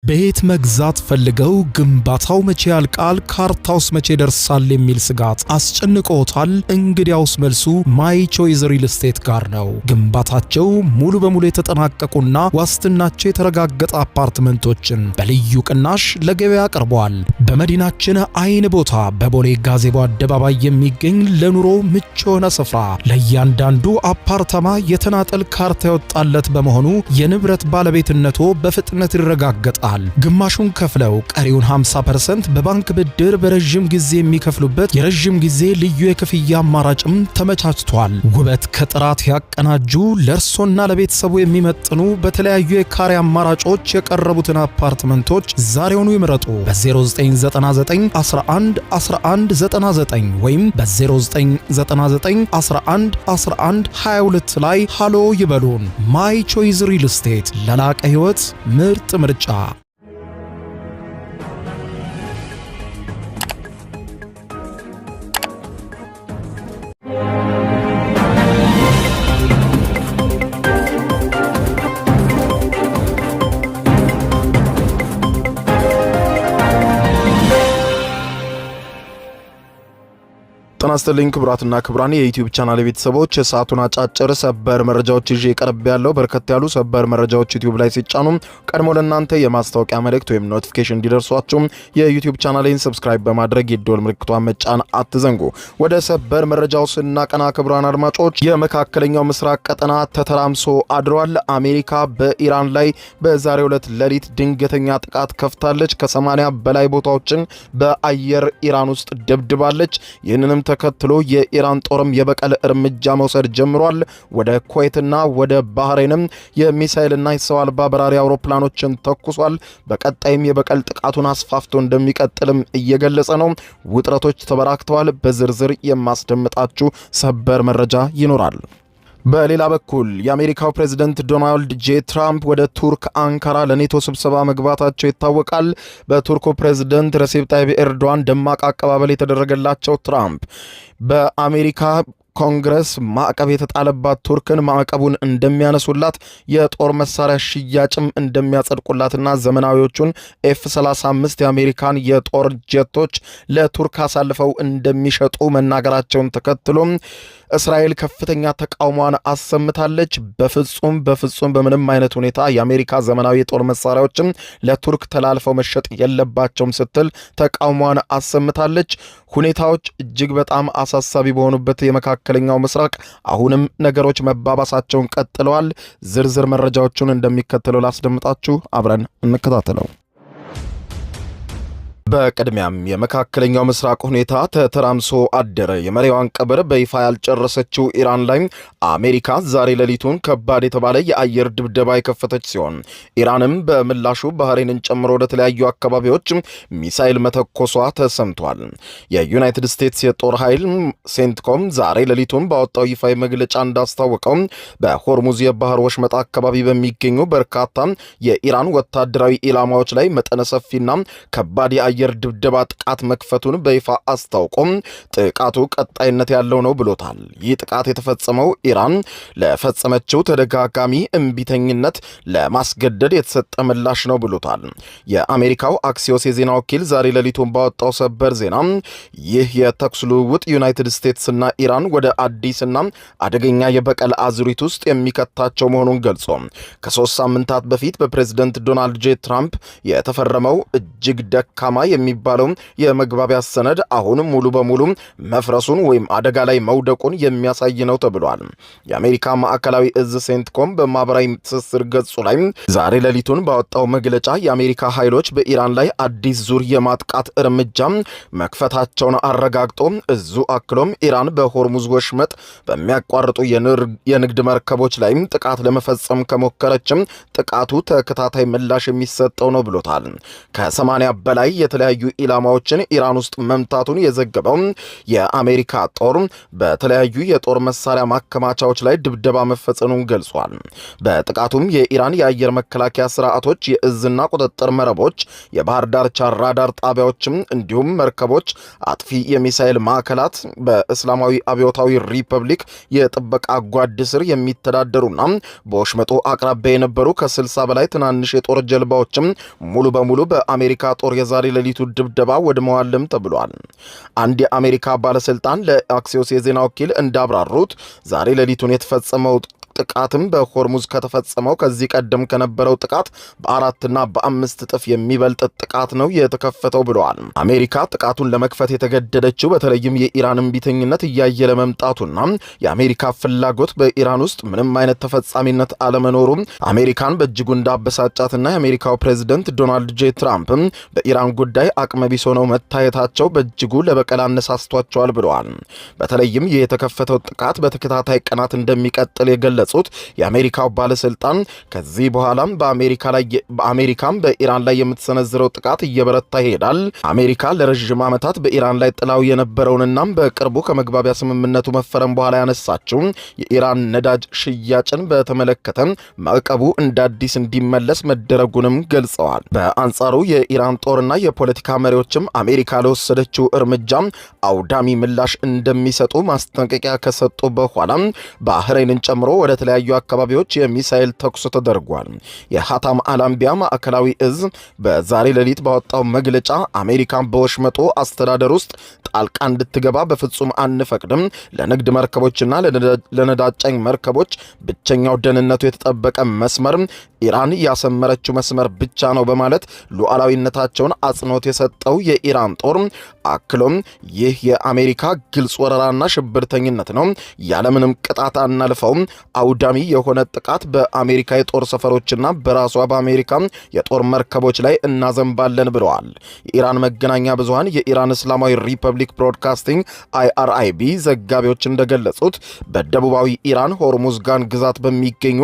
ቤት መግዛት ፈልገው ግንባታው መቼ ያልቃል ካርታውስ መቼ ደርሳል የሚል ስጋት አስጨንቆታል? እንግዲያውስ መልሱ ማይ ቾይስ ሪል ስቴት ጋር ነው። ግንባታቸው ሙሉ በሙሉ የተጠናቀቁና ዋስትናቸው የተረጋገጠ አፓርትመንቶችን በልዩ ቅናሽ ለገበያ አቅርበዋል። በመዲናችን አይን ቦታ በቦሌ ጋዜቦ አደባባይ የሚገኝ ለኑሮ ምቹ የሆነ ስፍራ ለእያንዳንዱ አፓርታማ የተናጠል ካርታ የወጣለት በመሆኑ የንብረት ባለቤትነቶ በፍጥነት ይረጋገጣል። ግማሹን ከፍለው ቀሪውን 50% በባንክ ብድር በረጅም ጊዜ የሚከፍሉበት የረጅም ጊዜ ልዩ የክፍያ አማራጭም ተመቻችቷል። ውበት ከጥራት ያቀናጁ ለእርሶና ለቤተሰቡ የሚመጥኑ በተለያዩ የካሬ አማራጮች የቀረቡትን አፓርትመንቶች ዛሬውኑ ይምረጡ። በ0999 11 11 99 ወይም በ0999 11 11 22 ላይ ሃሎ ይበሉን። ማይ ቾይስ ሪል ስቴት ለላቀ ህይወት ምርጥ ምርጫ። ጤና ይስጥልኝ ክቡራትና ክቡራን የዩቲዩብ ቻናል ቤተሰቦች፣ የሰዓቱን አጫጭር ሰበር መረጃዎች ይዤ ቀርብ ያለው። በርከት ያሉ ሰበር መረጃዎች ዩቲዩብ ላይ ሲጫኑ ቀድሞ ለእናንተ የማስታወቂያ መልእክት ወይም ኖቲፊኬሽን እንዲደርሷችሁ የዩቲዩብ ቻናሌን ሰብስክራይብ በማድረግ የደወል ምልክቷን መጫን አትዘንጉ። ወደ ሰበር መረጃው ስናቀና ክቡራን አድማጮች፣ የመካከለኛው ምስራቅ ቀጠና ተተራምሶ አድሯል። አሜሪካ በኢራን ላይ በዛሬው ዕለት ሌሊት ድንገተኛ ጥቃት ከፍታለች። ከ80 በላይ ቦታዎችን በአየር ኢራን ውስጥ ደብድባለች። ይህንንም ተከትሎ የኢራን ጦርም የበቀል እርምጃ መውሰድ ጀምሯል። ወደ ኩዌትና ወደ ባህሬንም የሚሳኤልና የሰው አልባ በራሪ አውሮፕላኖችን ተኩሷል። በቀጣይም የበቀል ጥቃቱን አስፋፍቶ እንደሚቀጥልም እየገለጸ ነው። ውጥረቶች ተበራክተዋል። በዝርዝር የማስደምጣችሁ ሰበር መረጃ ይኖራል። በሌላ በኩል የአሜሪካው ፕሬዝዳንት ዶናልድ ጄ ትራምፕ ወደ ቱርክ አንካራ ለኔቶ ስብሰባ መግባታቸው ይታወቃል። በቱርኩ ፕሬዝዳንት ረሲፕ ታይብ ኤርዶዋን ደማቅ አቀባበል የተደረገላቸው ትራምፕ በአሜሪካ ኮንግረስ ማዕቀብ የተጣለባት ቱርክን ማዕቀቡን እንደሚያነሱላት፣ የጦር መሳሪያ ሽያጭም እንደሚያጸድቁላትና ዘመናዊዎቹን F-35 የአሜሪካን የጦር ጀቶች ለቱርክ አሳልፈው እንደሚሸጡ መናገራቸውን ተከትሎ እስራኤል ከፍተኛ ተቃውሟን አሰምታለች። በፍጹም በምንም አይነት ሁኔታ የአሜሪካ ዘመናዊ የጦር መሳሪያዎችም ለቱርክ ተላልፈው መሸጥ የለባቸውም ስትል ተቃውሟን አሰምታለች። ሁኔታዎች እጅግ በጣም አሳሳቢ በሆኑበት የመካከለኛው ምስራቅ አሁንም ነገሮች መባባሳቸውን ቀጥለዋል። ዝርዝር መረጃዎቹን እንደሚከተለው ላስደምጣችሁ፣ አብረን እንከታተለው። በቅድሚያም የመካከለኛው ምስራቅ ሁኔታ ተተራምሶ አደረ። የመሪዋን ቀብር በይፋ ያልጨረሰችው ኢራን ላይ አሜሪካ ዛሬ ሌሊቱን ከባድ የተባለ የአየር ድብደባ የከፈተች ሲሆን ኢራንም በምላሹ ባህሬንን ጨምሮ ወደ ተለያዩ አካባቢዎች ሚሳኤል መተኮሷ ተሰምቷል። የዩናይትድ ስቴትስ የጦር ኃይል ሴንትኮም ዛሬ ሌሊቱን ባወጣው ይፋዊ መግለጫ እንዳስታወቀው በሆርሙዝ የባህር ወሽመጥ አካባቢ በሚገኙ በርካታ የኢራን ወታደራዊ ኢላማዎች ላይ መጠነ ሰፊና ከባድ የአየር ድብደባ ጥቃት መክፈቱን በይፋ አስታውቆም ጥቃቱ ቀጣይነት ያለው ነው ብሎታል። ይህ ጥቃት የተፈጸመው ኢራን ለፈጸመችው ተደጋጋሚ እምቢተኝነት ለማስገደድ የተሰጠ ምላሽ ነው ብሎታል። የአሜሪካው አክሲዮስ የዜና ወኪል ዛሬ ሌሊቱን ባወጣው ሰበር ዜና ይህ የተኩስ ልውውጥ ዩናይትድ ስቴትስና ኢራን ወደ አዲስና አደገኛ የበቀል አዙሪት ውስጥ የሚከታቸው መሆኑን ገልጾ ከ3 ሳምንታት በፊት በፕሬዝዳንት ዶናልድ ጄ ትራምፕ የተፈረመው እጅግ ደካማ የሚባለው የመግባቢያ ሰነድ አሁን ሙሉ በሙሉ መፍረሱን ወይም አደጋ ላይ መውደቁን የሚያሳይ ነው ተብሏል። የአሜሪካ ማዕከላዊ እዝ ሴንትኮም በማህበራዊ ትስስር ገጹ ላይ ዛሬ ሌሊቱን ባወጣው መግለጫ የአሜሪካ ኃይሎች በኢራን ላይ አዲስ ዙር የማጥቃት እርምጃ መክፈታቸውን አረጋግጦ እዙ አክሎም ኢራን በሆርሙዝ ወሽመጥ በሚያቋርጡ የንግድ መርከቦች ላይ ጥቃት ለመፈጸም ከሞከረችም ጥቃቱ ተከታታይ ምላሽ የሚሰጠው ነው ብሎታል። ከ80 በላይ የተለያዩ ኢላማዎችን ኢራን ውስጥ መምታቱን የዘገበው የአሜሪካ ጦር በተለያዩ የጦር መሳሪያ ማከማቻዎች ላይ ድብደባ መፈጸሙን ገልጿል። በጥቃቱም የኢራን የአየር መከላከያ ስርዓቶች፣ የእዝና ቁጥጥር መረቦች፣ የባህር ዳርቻ ራዳር ጣቢያዎችም እንዲሁም መርከቦች፣ አጥፊ የሚሳኤል ማዕከላት፣ በእስላማዊ አብዮታዊ ሪፐብሊክ የጥበቃ ጓድ ስር የሚተዳደሩና በወሽመጡ አቅራቢያ የነበሩ ከ60 በላይ ትናንሽ የጦር ጀልባዎችም ሙሉ በሙሉ በአሜሪካ ጦር የዛሬ ሌሊቱ ድብደባ ወድመዋልም ተብሏል። አንድ የአሜሪካ ባለስልጣን ለአክሲዮስ የዜና ወኪል እንዳብራሩት ዛሬ ሌሊቱን የተፈጸመው ጥቃትም በሆርሙዝ ከተፈጸመው ከዚህ ቀደም ከነበረው ጥቃት በ4 እና በ5 እጥፍ የሚበልጥ ጥቃት ነው የተከፈተው ብለዋል። አሜሪካ ጥቃቱን ለመክፈት የተገደደችው በተለይም የኢራን እምቢተኝነት እያየለ መምጣቱና የአሜሪካ ፍላጎት በኢራን ውስጥ ምንም አይነት ተፈጻሚነት አለመኖሩ አሜሪካን በእጅጉ እንዳበሳጫትና የአሜሪካው ፕሬዝደንት ዶናልድ ጄ ትራምፕ በኢራን ጉዳይ አቅመቢስ ሆነው መታየታቸው በእጅጉ ለበቀል አነሳስቷቸዋል ብለዋል። በተለይም ይህ የተከፈተው ጥቃት በተከታታይ ቀናት እንደሚቀጥል የገለጹት የአሜሪካው ባለስልጣን ከዚህ በኋላም በአሜሪካም በኢራን ላይ የምትሰነዝረው ጥቃት እየበረታ ይሄዳል። አሜሪካ ለረዥም ዓመታት በኢራን ላይ ጥላው የነበረውንና በቅርቡ ከመግባቢያ ስምምነቱ መፈረም በኋላ ያነሳችው የኢራን ነዳጅ ሽያጭን በተመለከተ ማዕቀቡ እንደ አዲስ እንዲመለስ መደረጉንም ገልጸዋል። በአንጻሩ የኢራን ጦርና የፖለቲካ መሪዎችም አሜሪካ ለወሰደችው እርምጃ አውዳሚ ምላሽ እንደሚሰጡ ማስጠንቀቂያ ከሰጡ በኋላ ባህሬንን ጨምሮ ወደ ተለያዩ አካባቢዎች የሚሳኤል ተኩስ ተደርጓል። የሃታም አልአንቢያ ማዕከላዊ እዝ በዛሬ ሌሊት ባወጣው መግለጫ አሜሪካን በወሽመጦ አስተዳደር ውስጥ ጣልቃ እንድትገባ በፍጹም አንፈቅድም፣ ለንግድ መርከቦችና ለነዳጅ ጫኝ መርከቦች ብቸኛው ደህንነቱ የተጠበቀ መስመር ኢራን ያሰመረችው መስመር ብቻ ነው በማለት ሉዓላዊነታቸውን አጽንኦት የሰጠው የኢራን ጦር አክሎም ይህ የአሜሪካ ግልጽ ወረራና ሽብርተኝነት ነው፣ ያለምንም ቅጣት አናልፈው፣ አውዳሚ የሆነ ጥቃት በአሜሪካ የጦር ሰፈሮችና በራሷ በአሜሪካ የጦር መርከቦች ላይ እናዘንባለን ብለዋል። የኢራን መገናኛ ብዙሃን የኢራን እስላማዊ ሪፐብሊክ ብሮድካስቲንግ IRIB ዘጋቢዎች እንደገለጹት በደቡባዊ ኢራን ሆርሙዝጋን ግዛት በሚገኙ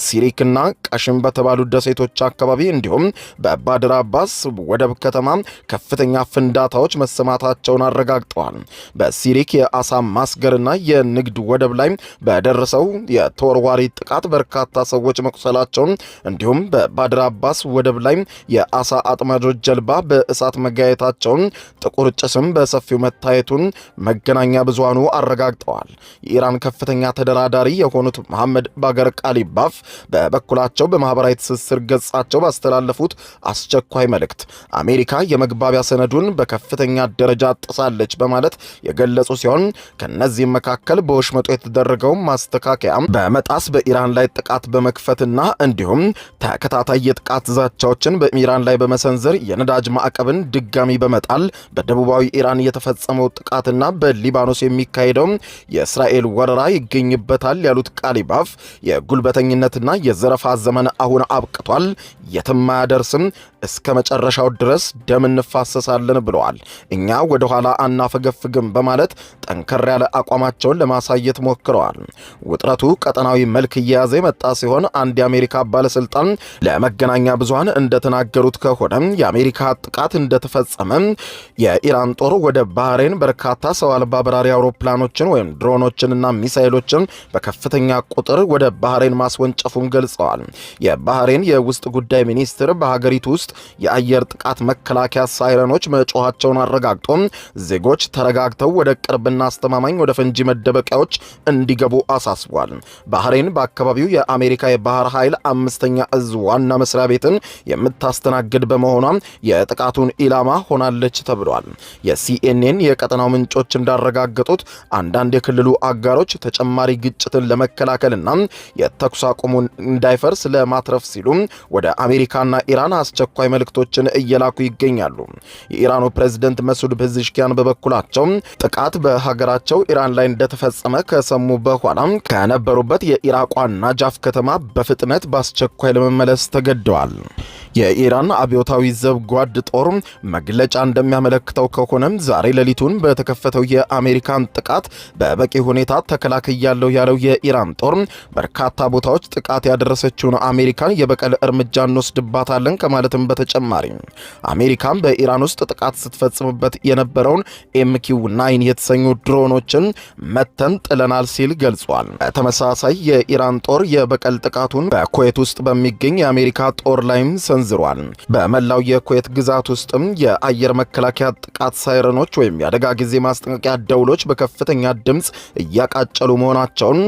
ሲሪክና ቀሽም በተባሉ ደሴቶች አካባቢ እንዲሁም በባድር አባስ ወደብ ከተማ ከፍተኛ ፍንዳታዎች መሰማታቸውን አረጋግጠዋል። በሲሪክ የአሳ ማስገርና የንግድ ወደብ ላይ በደረሰው የተወርዋሪ ጥቃት በርካታ ሰዎች መቁሰላቸውን እንዲሁም በባድር አባስ ወደብ ላይ የአሳ አጥማጆች ጀልባ በእሳት መጋየታቸውን፣ ጥቁር ጭስም በሰፊው መታየቱን መገናኛ ብዙሃኑ አረጋግጠዋል። የኢራን ከፍተኛ ተደራዳሪ የሆኑት መሐመድ ባገር ቃሊባፍ በበኩላቸው በማህበራዊ ትስስር ገጻቸው ባስተላለፉት አስቸኳይ መልእክት አሜሪካ የመግባቢያ ሰነዱን በከፍተኛ ደረጃ ጥሳለች በማለት የገለጹ ሲሆን ከነዚህም መካከል በወሽመጡ የተደረገው ማስተካከያ በመጣስ በኢራን ላይ ጥቃት በመክፈትና እንዲሁም ተከታታይ የጥቃት ዛቻዎችን በኢራን ላይ በመሰንዘር የነዳጅ ማዕቀብን ድጋሚ በመጣል በደቡባዊ ኢራን የተፈጸመው ጥቃትና በሊባኖስ የሚካሄደው የእስራኤል ወረራ ይገኝበታል ያሉት ቃሊባፍ የጉልበተኝነትና የዘረፋ ዘመን አሁን አብቅቷል፣ የትም አያደርስም፣ እስከ መጨረሻው ድረስ ደም እንፋሰሳለን ብለዋል። እኛ ወደ ኋላ አናፈገፍግም በማለት ጠንከር ያለ አቋማቸውን ለማሳየት ሞክረዋል። ውጥረቱ ቀጠናዊ መልክ እየያዘ የመጣ ሲሆን አንድ የአሜሪካ ባለስልጣን ለመገናኛ ብዙሃን እንደተናገሩት ከሆነ የአሜሪካ ጥቃት እንደተፈጸመ የኢራን ጦር ወደ ባህሬን በርካታ ሰው አልባ በራሪ አውሮፕላኖችን ወይም ድሮኖችንና ሚሳኤሎችን በከፍተኛ ቁጥር ወደ ባህሬን ማስወንጨፉን ገልጸዋል። የባህሬን የውስጥ ጉዳይ ሚኒስትር በሀገሪቱ ውስጥ የአየር ጥቃት መከላከያ ሳይረኖች መጮኻቸውን አረጋግጦ ዜጎች ተረጋግተው ወደ ቅርብና አስተማማኝ ወደ ፈንጂ መደበቂያዎች እንዲገቡ አሳስቧል። ባህሬን በአካባቢው የአሜሪካ የባህር ኃይል 5ኛ እዝ ዋና መስሪያ ቤትን የምታስተናግድ በመሆኗ የጥቃቱን ኢላማ ሆናለች ተብሏል። የሲኤንኤን የቀጠናው ምንጮች እንዳረጋገጡት አንዳንድ የክልሉ አጋሮች ተጨማሪ ግጭትን ለመከላከልና የተኩስ አቁሙን እንዳይፈርስ ለማትረፍ ሲሉ ወደ አሜሪካና ኢራን አስቸኳይ መልእክቶችን እየላኩ ይገኛሉ። የኢራኑ ፕሬዝደንት መሱድ ፔዜሽኪያን በበኩላቸው ጥቃት በሀገራቸው ኢራን ላይ እንደተፈጸመ ከሰሙ በኋላ ከነበሩበት ወዳሉበት የኢራቋ ናጃፍ ከተማ በፍጥነት በአስቸኳይ ለመመለስ ተገደዋል። የኢራን አብዮታዊ ዘብ ጓድ ጦር መግለጫ እንደሚያመለክተው ከሆነም ዛሬ ሌሊቱን በተከፈተው የአሜሪካን ጥቃት በበቂ ሁኔታ ተከላክያለሁ ያለው የኢራን ጦር በርካታ ቦታዎች ጥቃት ያደረሰችውን አሜሪካን የበቀል እርምጃ እንወስድባታለን ከማለትም በተጨማሪ አሜሪካን በኢራን ውስጥ ጥቃት ስትፈጽምበት የነበረውን MQ-9 የተሰኙ ድሮኖችን መተን ጥለናል ሲል ገልጿል። በተመሳሳይ የኢራን ጦር የበቀል ጥቃቱን በኩዌት ውስጥ በሚገኝ የአሜሪካ ጦር ላይም ሰንዝሯል። በመላው የኩዌት ግዛት ውስጥም የአየር መከላከያ ጥቃት ሳይረኖች ወይም የአደጋ ጊዜ ማስጠንቀቂያ ደውሎች በከፍተኛ ድምፅ እያቃጨሉ መሆናቸውን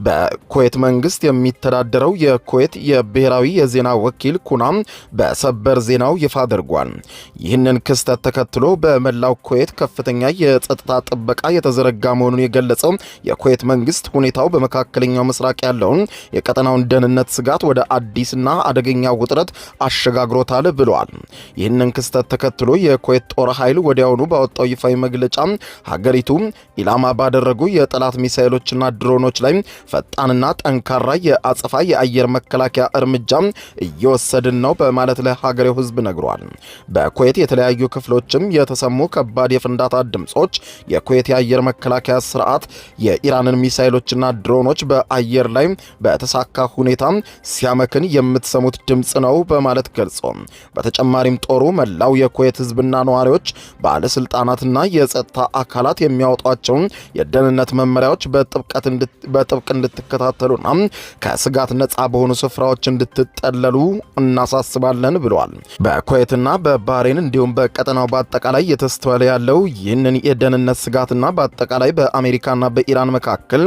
በኩዌት መንግስት የሚተዳደረው የኩዌት የብሔራዊ የዜና ወኪል ኩናም በሰበር ዜናው ይፋ አድርጓል። ይህንን ክስተት ተከትሎ በመላው ኩዌት ከፍተኛ የጸጥታ ጥበቃ የተዘረጋ መሆኑን የገለጸው የኩዌት መንግስት ሁኔታው በመካከለኛው ምስራቅ ያለውን የቀጠናውን ደህንነት ስጋት ወደ አዲስና አደገኛ ውጥረት አሸጋግሮታል ብለዋል። ይህንን ክስተት ተከትሎ የኩዌት ጦር ኃይል ወዲያውኑ ባወጣው ይፋዊ መግለጫ ሀገሪቱ ኢላማ ባደረጉ የጠላት ሚሳኤሎችና ድሮኖች ላይ ፈጣንና ጠንካራ የአጸፋ የአየር መከላከያ እርምጃ እየወሰድን ነው በማለት ለሀገሬው ህዝብ ነግሯል። በኩዌት የተለያዩ ክፍሎችም የተሰሙ ከባድ የፍንዳታ ድምጾች የኩዌት የአየር መከላከያ ስርዓት የኢራንን ሚሳኤሎችና ድሮኖች በአየር ላይ በተሳካ ሁኔታ ሲያመክን የምትሰሙት ድምጽ ነው በማለት ገልጾ በተጨማሪም ጦሩ መላው የኩዌት ህዝብና ነዋሪዎች ባለስልጣናትና የጸጥታ አካላት የሚያወጧቸውን የደህንነት መመሪያዎች በጥብቅ እንድትከታተሉና ከስጋት ነጻ በሆኑ ስፍራዎች እንድትጠለሉ እናሳስባለን ብለዋል። በኩዌትና በባህሬን እንዲሁም በቀጠናው በአጠቃላይ የተስተዋለ ያለው ይህንን የደህንነት ስጋትና በአጠቃላይ በአሜሪካና በኢራን መካከል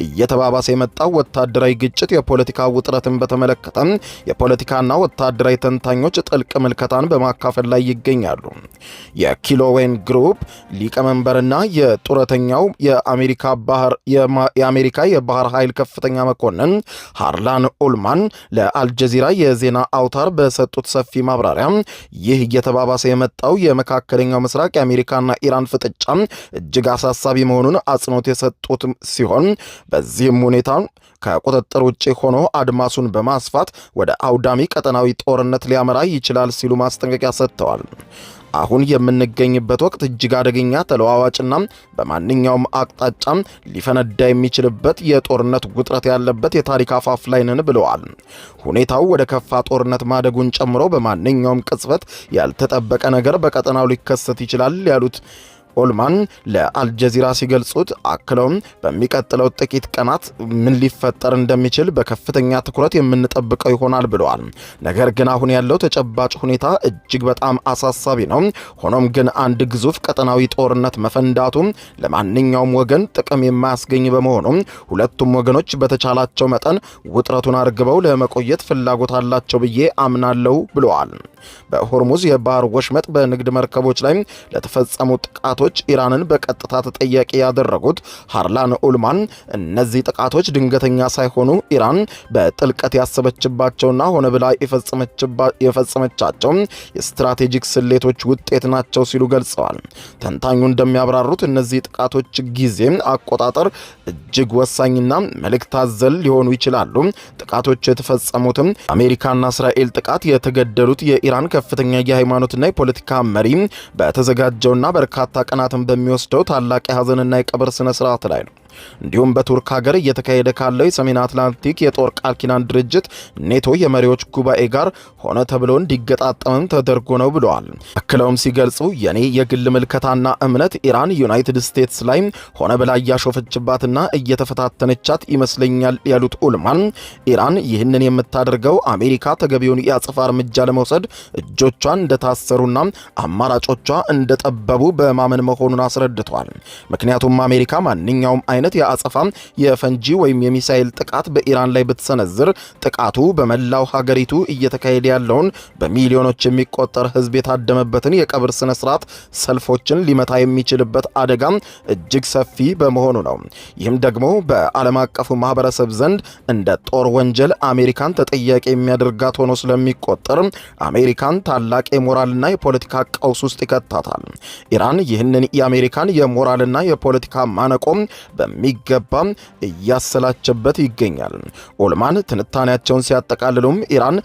እየተባባሰ የመጣው ወታደራዊ ግጭት የፖለቲካ ውጥረትን በተመለከተ የፖለቲካና ወታደራዊ ተንታኞች ጥልቅ ምልከታን በማካፈል ላይ ይገኛሉ። የኪሎዌን ግሩፕ ሊቀመንበርና የጡረተኛው የአሜሪካ የባህር ኃይል ከፍተኛ መኮንን ሃርላን ኡልማን ለአልጀዚራ የዜና አውታር በሰጡት ሰፊ ማብራሪያ ይህ እየተባባሰ የመጣው የመካከለኛው ምስራቅ የአሜሪካና ኢራን ፍጥጫ እጅግ አሳሳቢ መሆኑን አጽንኦት የሰጡት ሲሆን በዚህም ሁኔታ ከቁጥጥር ውጭ ሆኖ አድማሱን በማስፋት ወደ አውዳሚ ቀጠናዊ ጦርነት ሊያመራ ይችላል ሲሉ ማስጠንቀቂያ ሰጥተዋል። አሁን የምንገኝበት ወቅት እጅግ አደገኛ ተለዋዋጭና በማንኛውም አቅጣጫ ሊፈነዳ የሚችልበት የጦርነት ውጥረት ያለበት የታሪክ አፋፍ ላይ ነን ብለዋል። ሁኔታው ወደ ከፋ ጦርነት ማደጉን ጨምሮ በማንኛውም ቅጽበት ያልተጠበቀ ነገር በቀጠናው ሊከሰት ይችላል ያሉት ኦልማን ለአልጀዚራ ሲገልጹት አክለውም በሚቀጥለው ጥቂት ቀናት ምን ሊፈጠር እንደሚችል በከፍተኛ ትኩረት የምንጠብቀው ይሆናል ብለዋል። ነገር ግን አሁን ያለው ተጨባጭ ሁኔታ እጅግ በጣም አሳሳቢ ነው። ሆኖም ግን አንድ ግዙፍ ቀጠናዊ ጦርነት መፈንዳቱ ለማንኛውም ወገን ጥቅም የማያስገኝ በመሆኑ ሁለቱም ወገኖች በተቻላቸው መጠን ውጥረቱን አርግበው ለመቆየት ፍላጎት አላቸው ብዬ አምናለሁ ብለዋል። በሆርሙዝ የባህር ወሽመጥ በንግድ መርከቦች ላይ ለተፈጸሙ ጥቃቶች ኢራንን በቀጥታ ተጠያቂ ያደረጉት ሃርላን ኡልማን እነዚህ ጥቃቶች ድንገተኛ ሳይሆኑ ኢራን በጥልቀት ያሰበችባቸውና ሆነ ብላ የፈጸመቻቸው የስትራቴጂክ ስሌቶች ውጤት ናቸው ሲሉ ገልጸዋል። ተንታኙ እንደሚያብራሩት እነዚህ ጥቃቶች ጊዜ አቆጣጠር እጅግ ወሳኝና መልእክት አዘል ሊሆኑ ይችላሉ። ጥቃቶች የተፈጸሙትም አሜሪካና እስራኤል ጥቃት የተገደሉት የኢራን ከፍተኛ የሃይማኖትና የፖለቲካ መሪ በተዘጋጀውና በርካታ ቀናትን በሚወስደው ታላቅ የሐዘንና የቀብር ስነ ስርዓት ላይ ነው። እንዲሁም በቱርክ ሀገር እየተካሄደ ካለው የሰሜን አትላንቲክ የጦር ቃል ኪዳን ድርጅት ኔቶ የመሪዎች ጉባኤ ጋር ሆነ ተብሎ እንዲገጣጠምም ተደርጎ ነው ብለዋል። አክለውም ሲገልጹ የኔ የግል ምልከታና እምነት ኢራን ዩናይትድ ስቴትስ ላይ ሆነ ብላ እያሾፈችባትና እየተፈታተነቻት ይመስለኛል ያሉት ኡልማን ኢራን ይህንን የምታደርገው አሜሪካ ተገቢውን የአጸፋ እርምጃ ለመውሰድ እጆቿን እንደታሰሩና አማራጮቿ እንደጠበቡ በማመን መሆኑን አስረድተዋል። ምክንያቱም አሜሪካ ማንኛውም አይነት የአጸፋ የፈንጂ ወይም የሚሳኤል ጥቃት በኢራን ላይ ብትሰነዝር ጥቃቱ በመላው ሀገሪቱ እየተካሄደ ያለውን በሚሊዮኖች የሚቆጠር ሕዝብ የታደመበትን የቀብር ስነ ስርዓት ሰልፎችን ሊመታ የሚችልበት አደጋ እጅግ ሰፊ በመሆኑ ነው። ይህም ደግሞ በዓለም አቀፉ ማህበረሰብ ዘንድ እንደ ጦር ወንጀል አሜሪካን ተጠያቂ የሚያደርጋት ሆኖ ስለሚቆጠር አሜሪካን ታላቅ የሞራልና የፖለቲካ ቀውስ ውስጥ ይከታታል። ኢራን ይህንን የአሜሪካን የሞራልና የፖለቲካ ማነቆም በሚገባ እያሰላቸበት ይገኛል። ኦልማን ትንታኔያቸውን ሲያጠቃልሉም ኢራን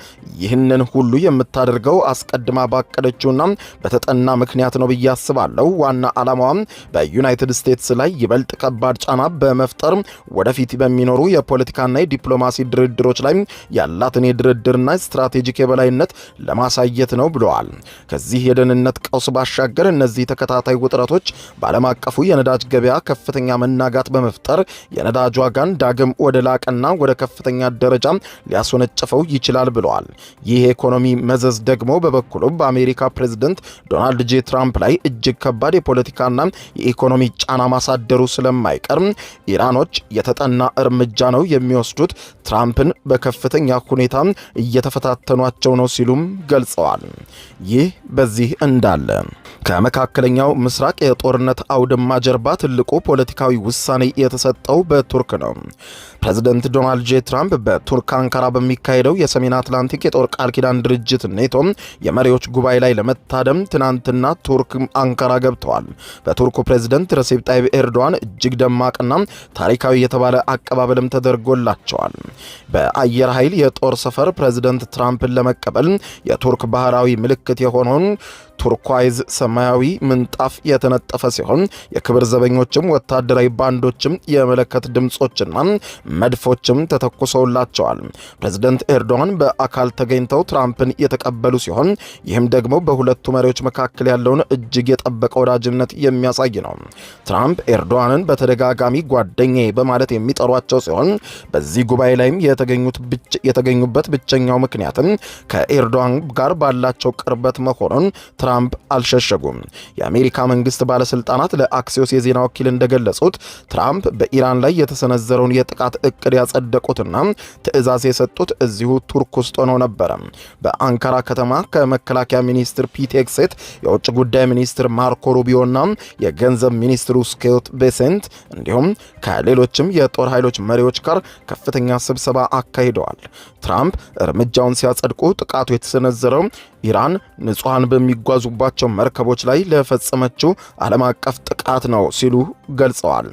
ይህንን ሁሉ የምታደርገው አስቀድማ ባቀደችውና በተጠና ምክንያት ነው ብዬ አስባለሁ። ዋና ዓላማዋም በዩናይትድ ስቴትስ ላይ ይበልጥ ከባድ ጫና በመፍጠር ወደፊት በሚኖሩ የፖለቲካና የዲፕሎማሲ ድርድሮች ላይ ያላትን የድርድርና ስትራቴጂክ የበላይነት ለማሳየት ነው ብለዋል። ከዚህ የደህንነት ቀውስ ባሻገር እነዚህ ተከታታይ ውጥረቶች በዓለም አቀፉ የነዳጅ ገበያ ከፍተኛ መናጋት በመፍጠር የነዳጅ ዋጋን ዳግም ወደ ላቀና ወደ ከፍተኛ ደረጃ ሊያስወነጭፈው ይችላል ብለዋል። ይህ የኢኮኖሚ መዘዝ ደግሞ በበኩሉ በአሜሪካ ፕሬዝደንት ዶናልድ ጄ ትራምፕ ላይ እጅግ ከባድ የፖለቲካና የኢኮኖሚ ጫና ማሳደሩ ስለማይቀር ኢራኖች የተጠና እርምጃ ነው የሚወስዱት፣ ትራምፕን በከፍተኛ ሁኔታ እየተፈታተኗቸው ነው ሲሉም ገልጸዋል። ይህ በዚህ እንዳለ ከመካከለኛው ምስራቅ የጦርነት አውድማ ጀርባ ትልቁ ፖለቲካዊ ውሳኔ የተሰጠው በቱርክ ነው። ፕሬዝደንት ዶናልድ ጄ ትራምፕ በቱርክ አንካራ በሚካሄደው የሰሜን አትላንቲክ የጦር ቃል ኪዳን ድርጅት ኔቶ የመሪዎች ጉባኤ ላይ ለመታደም ትናንትና ቱርክ አንካራ ገብተዋል። በቱርኩ ፕሬዝደንት ረሴፕ ጣይብ ኤርዶዋን እጅግ ደማቅና ታሪካዊ የተባለ አቀባበልም ተደርጎላቸዋል። በአየር ኃይል የጦር ሰፈር ፕሬዝደንት ትራምፕን ለመቀበል የቱርክ ባህራዊ ምልክት የሆነውን ቱርኳይዝ ሰማያዊ ምንጣፍ የተነጠፈ ሲሆን የክብር ዘበኞችም ወታደራዊ ባንዶችም የመለከት ድምጾችና መድፎችም ተተኩሰውላቸዋል። ፕሬዝደንት ኤርዶዋን በአካል ተገኝተው ትራምፕን የተቀበሉ ሲሆን ይህም ደግሞ በሁለቱ መሪዎች መካከል ያለውን እጅግ የጠበቀ ወዳጅነት የሚያሳይ ነው። ትራምፕ ኤርዶዋንን በተደጋጋሚ ጓደኛዬ በማለት የሚጠሯቸው ሲሆን በዚህ ጉባኤ ላይም የተገኙበት ብቸኛው ምክንያትም ከኤርዶዋን ጋር ባላቸው ቅርበት መሆኑን ትራምፕ አልሸሸጉም። የአሜሪካ መንግስት ባለስልጣናት ለአክሲዮስ የዜና ወኪል እንደገለጹት ትራምፕ በኢራን ላይ የተሰነዘረውን የጥቃት እቅድ ያጸደቁትና ትዕዛዝ የሰጡት እዚሁ ቱርክ ውስጥ ሆነው ነበረ። በአንካራ ከተማ ከመከላከያ ሚኒስትር ፒት ሄግሴት፣ የውጭ ጉዳይ ሚኒስትር ማርኮ ሩቢዮና የገንዘብ ሚኒስትሩ ስኮት ቤሴንት እንዲሁም ከሌሎችም የጦር ኃይሎች መሪዎች ጋር ከፍተኛ ስብሰባ አካሂደዋል። ትራምፕ እርምጃውን ሲያጸድቁ ጥቃቱ የተሰነዘረው ኢራን ንጹሃን በሚጓዙባቸው መርከቦች ላይ ለፈጸመችው ዓለም አቀፍ ጥቃት ነው ሲሉ ገልጸዋል።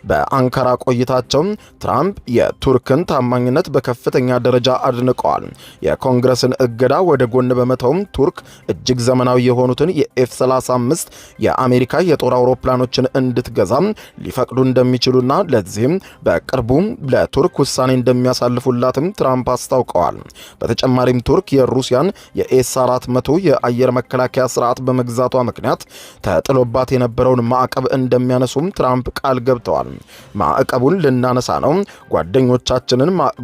በአንካራ ቆይታቸው ትራምፕ የቱርክን ታማኝነት በከፍተኛ ደረጃ አድንቀዋል። የኮንግረስን እገዳ ወደ ጎን በመተውም ቱርክ እጅግ ዘመናዊ የሆኑትን የኤፍ-35 የአሜሪካ የጦር አውሮፕላኖችን እንድትገዛም ሊፈቅዱ እንደሚችሉና ለዚህም በቅርቡ ለቱርክ ውሳኔ እንደሚያሳልፉላትም ትራምፕ አስታውቀዋል። በተጨማሪም ቱርክ የሩሲያን የኤስ-400 የአየር መከላከያ ስርዓት በመግዛቷ ምክንያት ተጥሎባት የነበረውን ማዕቀብ እንደሚያነሱም ትራምፕ ቃል ገብተዋል። ማዕቀቡን ልናነሳ ነው፣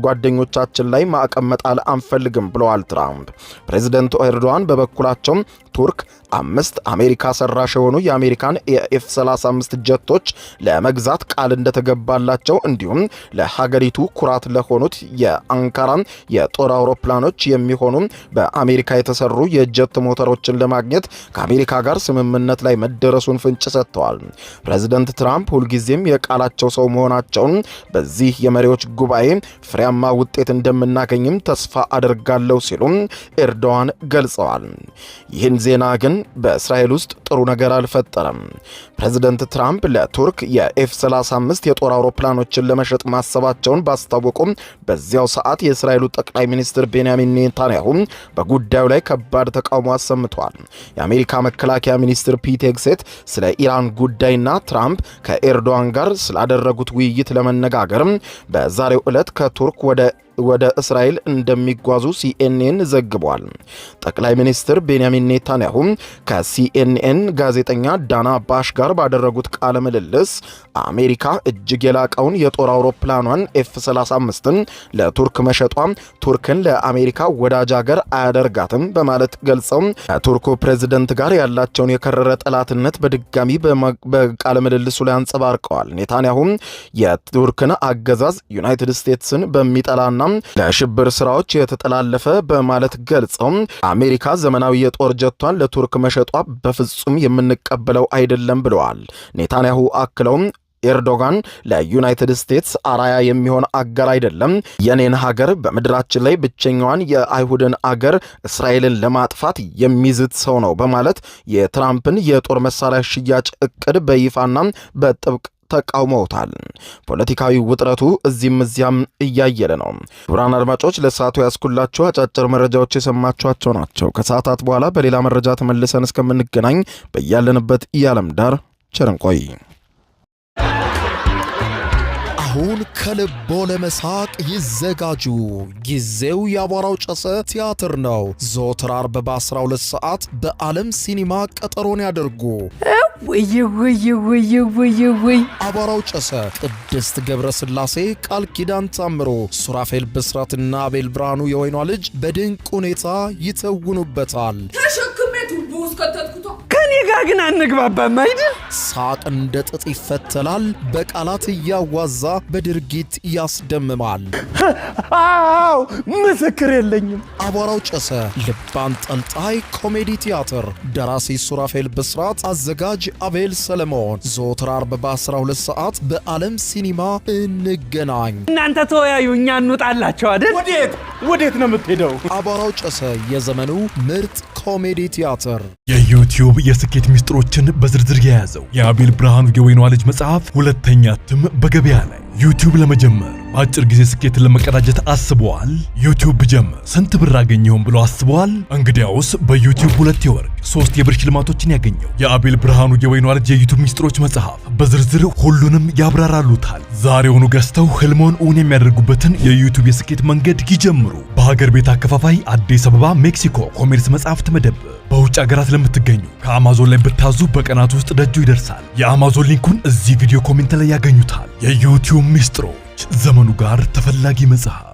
ጓደኞቻችን ላይ ማዕቀብ መጣል አንፈልግም ብለዋል ትራምፕ። ፕሬዝደንት ኤርዶዋን በበኩላቸው ቱርክ 5 አሜሪካ ሰራሽ የሆኑ የአሜሪካን የኤፍ-35 ጀቶች ለመግዛት ቃል እንደተገባላቸው እንዲሁም ለሀገሪቱ ኩራት ለሆኑት የአንካራ የጦር አውሮፕላኖች የሚሆኑ በአሜሪካ የተሰሩ የጀት ሞተሮችን ለማግኘት ከአሜሪካ ጋር ስምምነት ላይ መደረሱን ፍንጭ ሰጥተዋል። ፕሬዝደንት ትራምፕ ሁልጊዜም የቃላቸው ሰው መሆናቸውን በዚህ የመሪዎች ጉባኤ ፍሬያማ ውጤት እንደምናገኝም ተስፋ አደርጋለሁ ሲሉ ኤርዶዋን ገልጸዋል። ይህን ዜና ግን በእስራኤል ውስጥ ጥሩ ነገር አልፈጠረም። ፕሬዝደንት ትራምፕ ለቱርክ የኤፍ-35 የጦር አውሮፕላኖችን ለመሸጥ ማሰባቸውን ባስታወቁም በዚያው ሰዓት የእስራኤሉ ጠቅላይ ሚኒስትር ቤንያሚን ኔታንያሁ በጉዳዩ ላይ ከባድ ተቃውሞ አሰምተዋል። የአሜሪካ መከላከያ ሚኒስትር ፒት ሄግሴት ስለ ኢራን ጉዳይና ትራምፕ ከኤርዶዋን ጋር ስላደረጉት ውይይት ለመነጋገር በዛሬው ዕለት ከቱርክ ወደ እስራኤል እንደሚጓዙ ሲኤንኤን ዘግቧል። ጠቅላይ ሚኒስትር ቤንያሚን ኔታንያሁ ከሲኤንኤን ጋዜጠኛ ዳና ባሽ ጋር ባደረጉት ቃለ ምልልስ አሜሪካ እጅግ የላቀውን የጦር አውሮፕላኗን ኤፍ-35ን ለቱርክ መሸጧ ቱርክን ለአሜሪካ ወዳጅ ሀገር አያደርጋትም በማለት ገልጸው ከቱርኩ ፕሬዝደንት ጋር ያላቸውን የከረረ ጠላትነት በድጋሚ በቃለ ምልልሱ ላይ አንጸባርቀዋል። ኔታንያሁ የቱርክን አገዛዝ ዩናይትድ ስቴትስን በሚጠላና ለሽብር ስራዎች የተጠላለፈ በማለት ገልጸው አሜሪካ ዘመናዊ የጦር ጀቷን ለቱርክ መሸጧ በፍጹም የምንቀበለው አይደለም ብለዋል። ኔታንያሁ አክለውም ኤርዶጋን ለዩናይትድ ስቴትስ አራያ የሚሆን አገር አይደለም፣ የኔን ሀገር በምድራችን ላይ ብቸኛዋን የአይሁድን አገር እስራኤልን ለማጥፋት የሚዝት ሰው ነው በማለት የትራምፕን የጦር መሳሪያ ሽያጭ እቅድ በይፋና በጥብቅ ተቃውመውታል። ፖለቲካዊ ውጥረቱ እዚህም እዚያም እያየለ ነው። ክቡራን አድማጮች ለሰዓቱ ያስኩላችሁ አጫጭር መረጃዎች የሰማችኋቸው ናቸው። ከሰዓታት በኋላ በሌላ መረጃ ተመልሰን እስከምንገናኝ በያለንበት የዓለም ዳር ቸር እንቆይ። አሁን ከልቦ ለመሳቅ ይዘጋጁ። ጊዜው የአቧራው ጨሰ ቲያትር ነው። ዘወትር ዓርብ በ12 ሰዓት በዓለም ሲኒማ ቀጠሮን ያደርጉ። ወይ አቧራው ጨሰ ቅድስት ገብረስላሴ፣ ቃል ኪዳን ታምሮ፣ ሱራፌል ብስራትና አቤል ብርሃኑ የወይኗ ልጅ በድንቅ ሁኔታ ይተውኑበታል። ከኔ ጋር ግን አንግባባም አይደል? ሳቅ እንደ ጥጥ ይፈተላል፣ በቃላት እያዋዛ በድርጊት ያስደምማል። አዎ ምስክር የለኝም። አቧራው ጨሰ ልብ አንጠልጣይ ኮሜዲ ቲያትር፣ ደራሲ ሱራፌል ብስራት፣ አዘጋጅ አቤል ሰለሞን። ዘወትር ዓርብ በ12 ሰዓት በዓለም ሲኒማ እንገናኝ። እናንተ ተወያዩ፣ እኛ እንውጣላቸው አይደል? ወዴት ነው የምትሄደው? አቧራው ጨሰ የዘመኑ ምርጥ ኮሜዲ ቲያትር። የዩቲዩብ የስኬት ሚስጥሮችን በዝርዝር የያዘው የአቤል ብርሃኑ የወይኗ ልጅ መጽሐፍ ሁለተኛ እትም በገበያ ላይ። ዩቲዩብ ለመጀመር በአጭር ጊዜ ስኬትን ለመቀዳጀት አስበዋል? ዩቲዩብ ብጀምር ስንት ብር አገኘሁም ብሎ አስበዋል? እንግዲያውስ በዩቲዩብ 2 የወርቅ 3 የብር ሽልማቶችን ያገኘው የአቤል ብርሃኑ የወይኗ ልጅ የዩቲዩብ ሚስጥሮች መጽሐፍ በዝርዝር ሁሉንም ያብራራሉታል። ዛሬውኑ ገዝተው ህልሞን እውን የሚያደርጉበትን የዩቲዩብ የስኬት መንገድ ይጀምሩ። በሀገር ቤት አከፋፋይ አዲስ አበባ ሜክሲኮ ኮሜርስ መጽሐፍት መደብር። በውጭ ሀገራት ለምትገኙ ከአማዞን ላይ ብታዙ በቀናት ውስጥ ደጁ ይደርሳል። የአማዞን ሊንኩን እዚህ ቪዲዮ ኮሜንት ላይ ያገኙታል። የዩቲዩብ ሚስጥሮች፣ ዘመኑ ጋር ተፈላጊ መጽሐፍ።